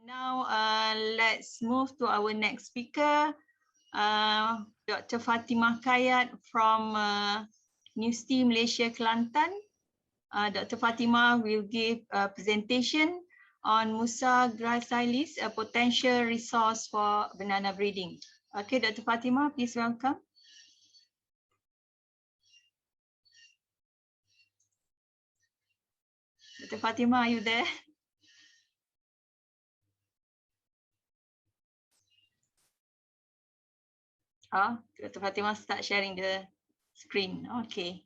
Now, let's move to our next speaker, Dr. Fatimah Kayat from University Malaysia Kelantan. Dr. Fatimah will give a presentation on Musa gracilis, a potential resource for banana breeding. Okay, Dr. Fatimah, please welcome. Dr. Fatimah, are you there? Dr. Fatimah start sharing the screen. Okay.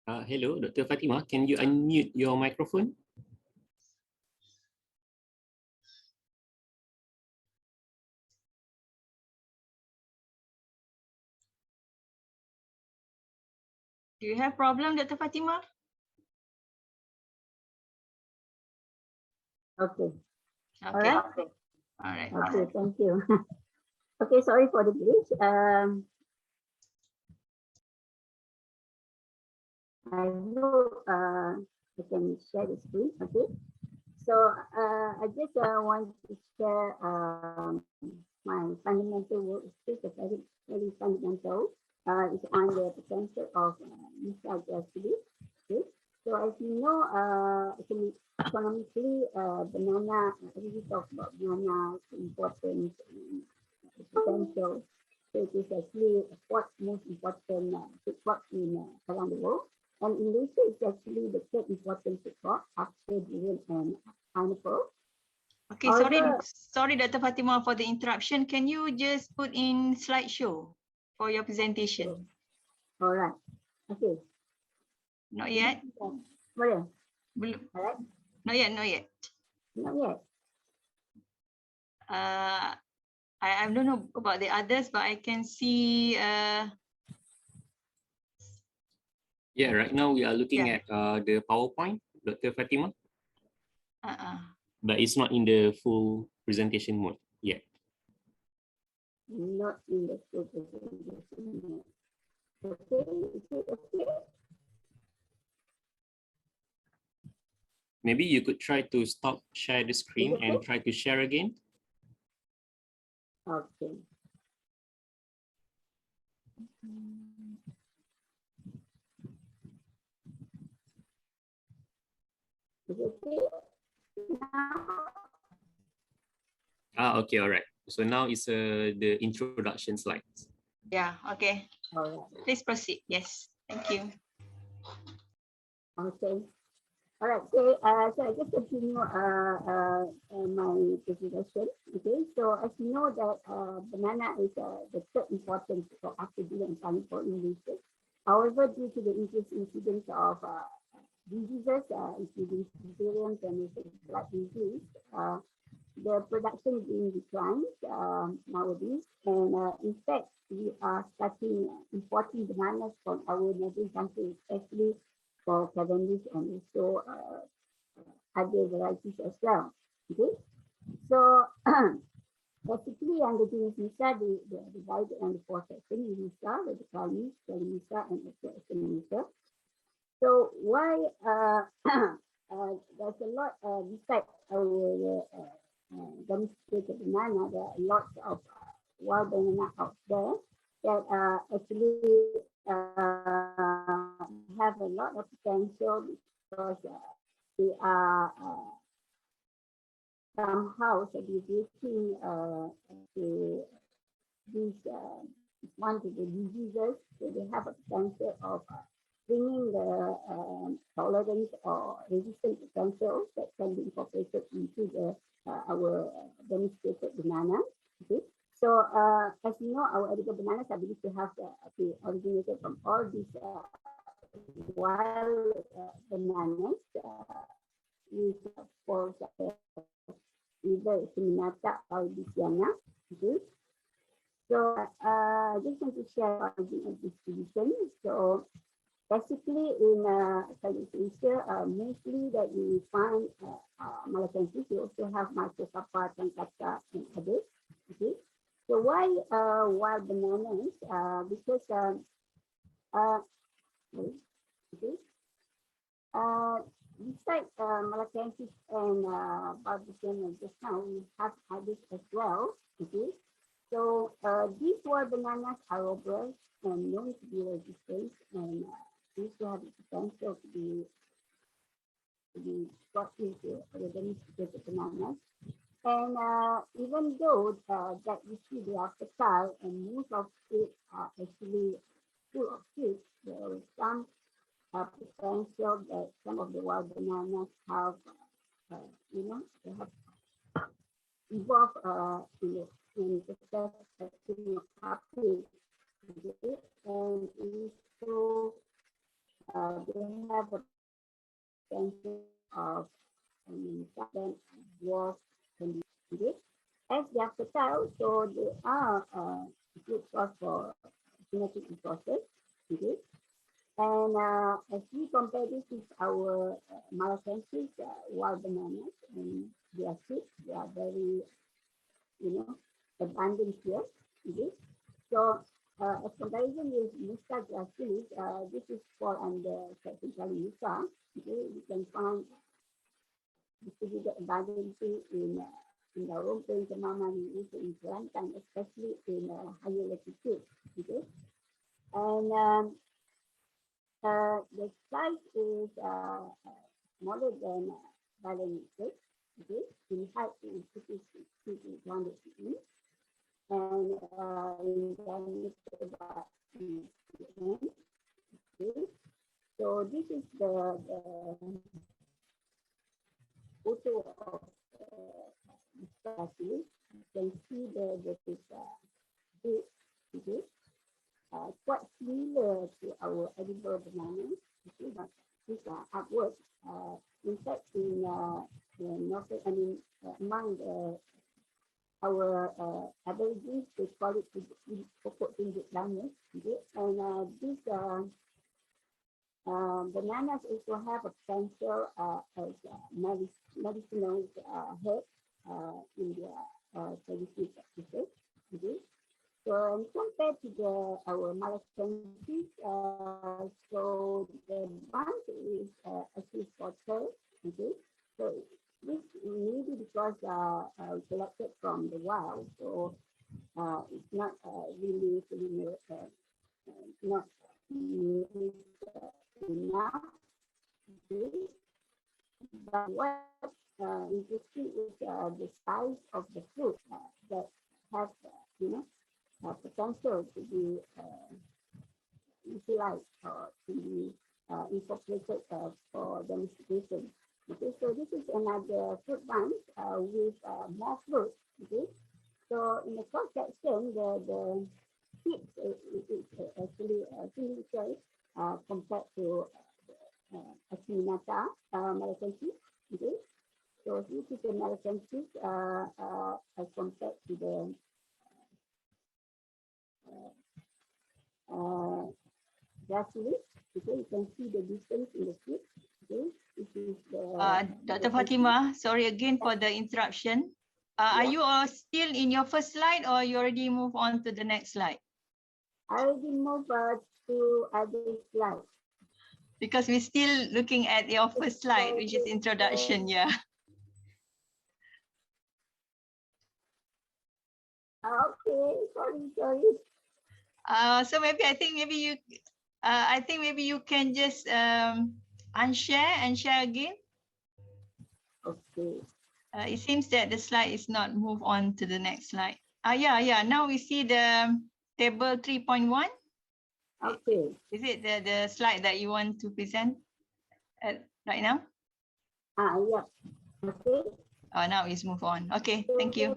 Hello, Dr. Fatimah, can you unmute your microphone? Do you have problem, Dr. Fatimah? Okay. Okay. All right. All right. Okay, thank you. Okay, sorry for the glitch. I hope I can share the screen. Okay. So I just want to share my fundamental work. It's a very fundamental. It's on the potential of Musa gracilis. Okay. So as you know, economically, banana. We talk about banana importance and potential. So it is actually the fourth most important food crop in around the world. And in Malaysia, it's actually the third important food crop after durian and pineapple. Okay, sorry, Dr. Fatimah, for the interruption. Can you just put in slideshow for your presentation? All right. Okay. Not yet? Boleh? Belum. All right. Not yet, not yet. Not yet. I don't know about the others, but I can see. Yeah, right now we are looking at the PowerPoint, Dr. Fatimah. But it's not in the full presentation mode yet. Not in the full presentation mode. Okay, is it okay? Maybe you could try to stop share the screen and try to share again. Okay. Is it okay? Okay, all right. So now it's the introduction slides. Yeah, okay. All right. Please proceed. Yes, thank you. Okay. All right. So I just continue my presentation. Okay. So as you know that banana is the third important for after durian and pineapple in Malaysia. However, due to the increased incidence of diseases, including Fusarium and blood disease, the production is being declined nowadays. And in fact, we are starting importing bananas from our neighboring countries, especially for progenies and also other varieties as well. Okay, so basically under the Musa, they are divided under four sections: Musa, the gracilis, Musa, and acuminata. So why there's a lot besides our domesticated banana, there are lots of wild banana out there that actually have a lot of potential because they are somehow reducing to these one of the diseases. So they have a potential of bringing the tolerance or resistant potential that can be incorporated into the our domesticated banana. Okay. So as you know, our edible bananas are believed to have originated from all these wild bananas, which of course either acuminata or Abaca. Okay. So I just want to share origin and distribution. So basically in Southeast Asia, mostly that we find malaccensis. We also have microcarpa, tankata, and others. Okay. So why wild bananas? Because okay. Besides malaccensis and barbican just now, we have others as well. Okay. So these wild bananas are robust and known to be resistant, and also have the potential to be brought into the domesticated bananas. And even though that you see they are fertile and most of it are actually full of seeds, there is some potential that some of the wild bananas have, they have evolved in the process of uptake. Okay? And also they have a potential of sudden dwarf condition. As they are fertile, so they are good source for genetic resources. Okay? And as we compare this with our malaccensis wild bananas, and they are sweet, they are very, abundant here. Okay? So as comparison with Musa gracilis, this is fall under technically Musa. Okay? You can find distributed abundantly in the home plains, Panama, and also in Kelantan, especially in higher latitude. Okay? And the size is smaller than balanitis. Okay, in height is 50 to 100 feet, and in diameter about 3 cm. Okay, so this is the photo of the statue. You can see that is big. Okay. Quite similar to our edible bananas. Okay, but these are upward. In fact, in northern, among our aborigines, they call it pokok tunjuk bananas. Okay, and these bananas also have a potential as medicinal herb in their traditional practices. Okay. So compared to our malaccensis, so the bunch is actually shorter. Okay, so this maybe because collected from the wild, so it's not really not enough. Okay. But what interesting is the size of the fruit that has potential to be utilized or to be incorporated for domestication. Okay, so this is another fruit bunch with more fruit. Okay, so in the cross section, the tips is actually single compared to acuminata, malaccensis. Okay, so this is the malaccensis as compared to the gracilis. Okay, you can see the distance in the strip. Okay, this is the Dr. Fatimah, sorry again for the interruption. Are you all still in your first slide or you already move on to the next slide? I already moved to other slide. Because we're still looking at your first slide, which is introduction, yeah. Okay, sorry. So maybe I think maybe you can just unshare and share again. Okay. It seems that the slide is not move on to the next slide. Yeah. Now we see the table 3.1. Okay. Is it the slide that you want to present right now? Yeah. Okay. Now it's move on. Okay, thank you. Okay.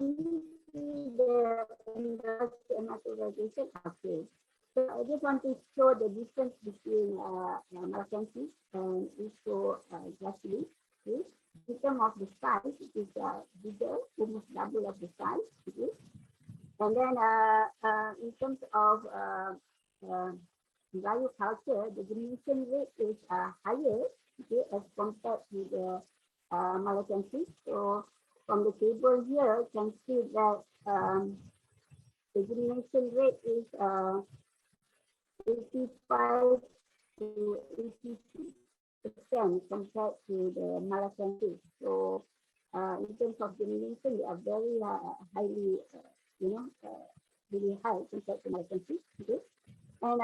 So I just want to show the difference between malaccensis and also gracilis. Okay. In terms of the size, it is bigger, almost double of the size. Okay. And then in terms of bioculture, the germination rate is higher, okay, as compared to the malaccensis. So from the table here, you can see that the germination rate is 85 to 86% compared to the malaccensis. So in terms of germination, they are very highly, really high compared to malaccensis. Okay, and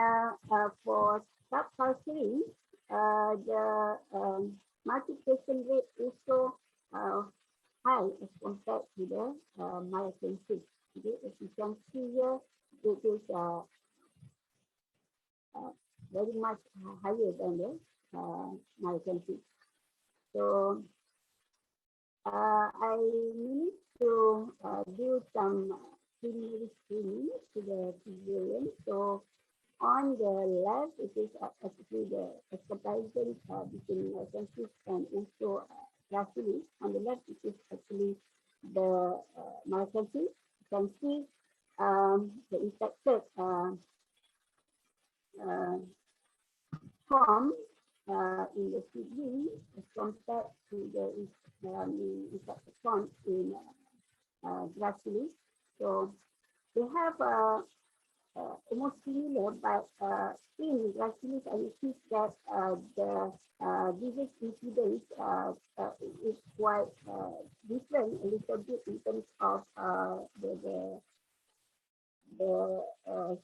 for subculturing, the multiplication rate is so high as compared to the malaccensis. Okay, as you can see here, it is very much higher than the malaccensis. So I need to do some preliminary screening to the Fusarium. So on the left, it is actually the comparison between malaccensis and also gracilis. On the left, it is actually the malaccensis. You can see the infected form in the seedling as compared to the infected form in gracilis. So they have almost similar, but in gracilis, I noticed that the disease incidence is quite different a little bit in terms of the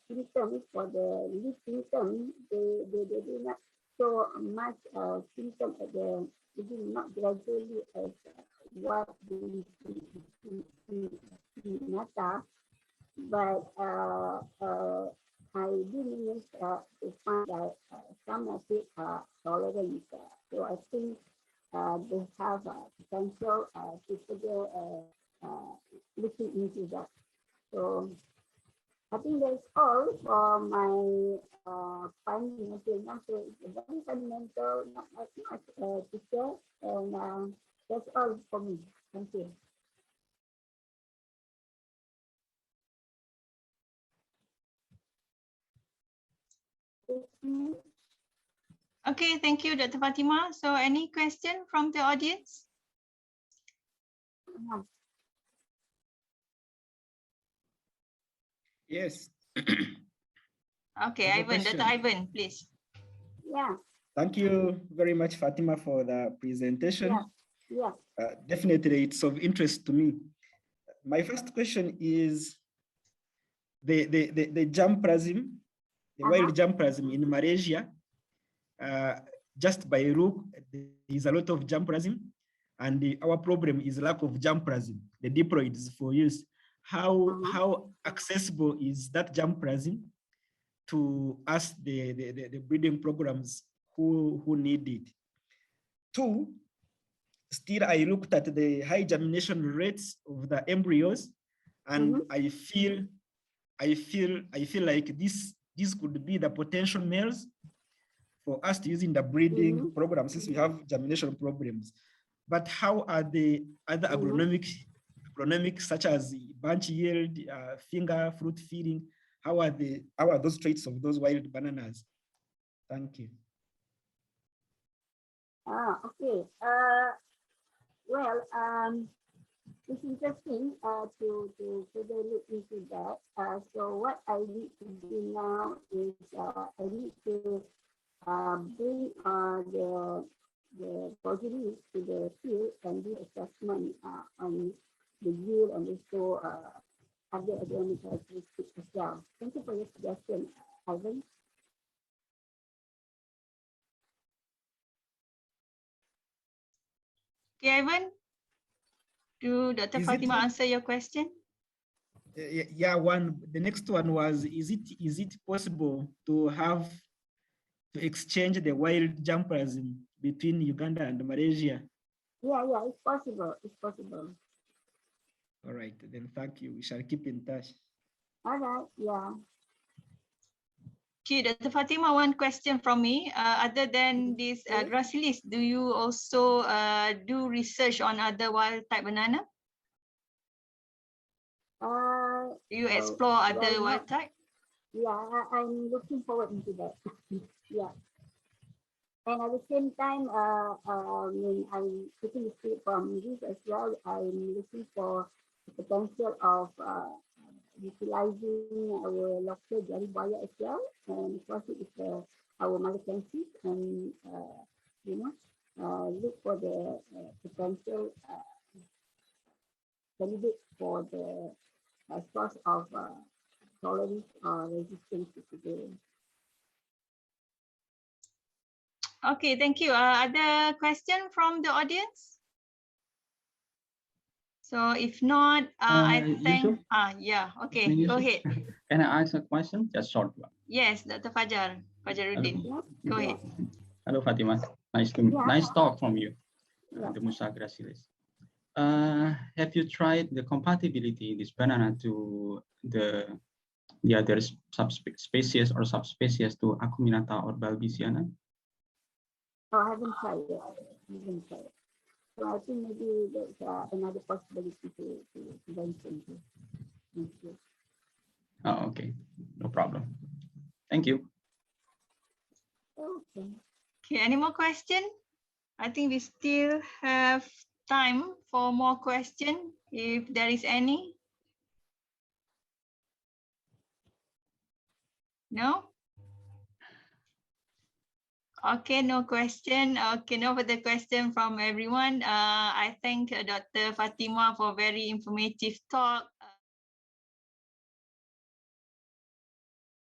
symptoms. For the lead symptom, they do not show much symptom at the beginning, not gradually as what we see in acuminata. But I do manage to find that some of it are tolerant. So I think they have potential to further looking into that. So I think that's all for my finding. So it's a very fundamental, not much picture, and that's all for me. Thank you. Okay, thank you, Dr. Fatimah. So any question from the audience? Yes. Okay, Ivan, Dr. Ivan, please. Yeah. Thank you very much, Fatimah, for the presentation. Yeah. Definitely, it's of interest to me. My first question is the germplasm, the wild germplasm in Malaysia. Just by look, there is a lot of germplasm, and our problem is lack of germplasm, the diploids for use. How accessible is that germplasm to us, the breeding programs who need it? Two, still I looked at the high germination rates of the embryos, and I feel like this could be the potential males for us to use in the breeding program, since we have germination problems. But how are the other agronomic such as bunch yield, finger fruit feeding? How are those traits of those wild bananas? Thank you. Okay. Well, it's interesting to further look into that. So what I need to do now is I need to bring the progenies to the field and do assessment on the yield and also other agronomic characteristics as well. Thank you for your suggestion, Ivan. Okay, Ivan, do Dr. Fatimah answer your question? Yeah, the next one was, is it possible to exchange the wild germplasm between Uganda and Malaysia? Yeah, it's possible. It's possible. All right, then thank you. We shall keep in touch. All right, yeah. Okay, Dr. Fatimah, one question from me. Other than this gracilis, do you also do research on other wild type banana? You So, explore other well, wild type? Yeah, I'm looking forward into that. Yeah. And at the same time, when I'm taking the spirit from this as well, I'm looking for the potential of utilizing our local jelly buaya as well. And of course, it is our malaccensis, and you know, look for the potential candidate for the source of tolerance or resistance to the. Okay, thank you. Other question from the audience? So if not, I think, yeah, okay, go ahead. Can I ask a question? Just short one. Yes, Dr. Fajaruddin, go ahead. Hello, Fatimah. Nice talk from you, the Musa gracilis. Have you tried the compatibility this banana to the other subspecies or subspecies to acuminata or balbisiana? Oh, I haven't tried it. So I think maybe there's another possibility to venture into. Thank you. Oh, okay, no problem. Thank you. Okay. Okay, any more question? I think we still have time for more question, if there is any. No? Okay, no question. Okay, no further question from everyone. I thank Dr. Fatimah for very informative talk.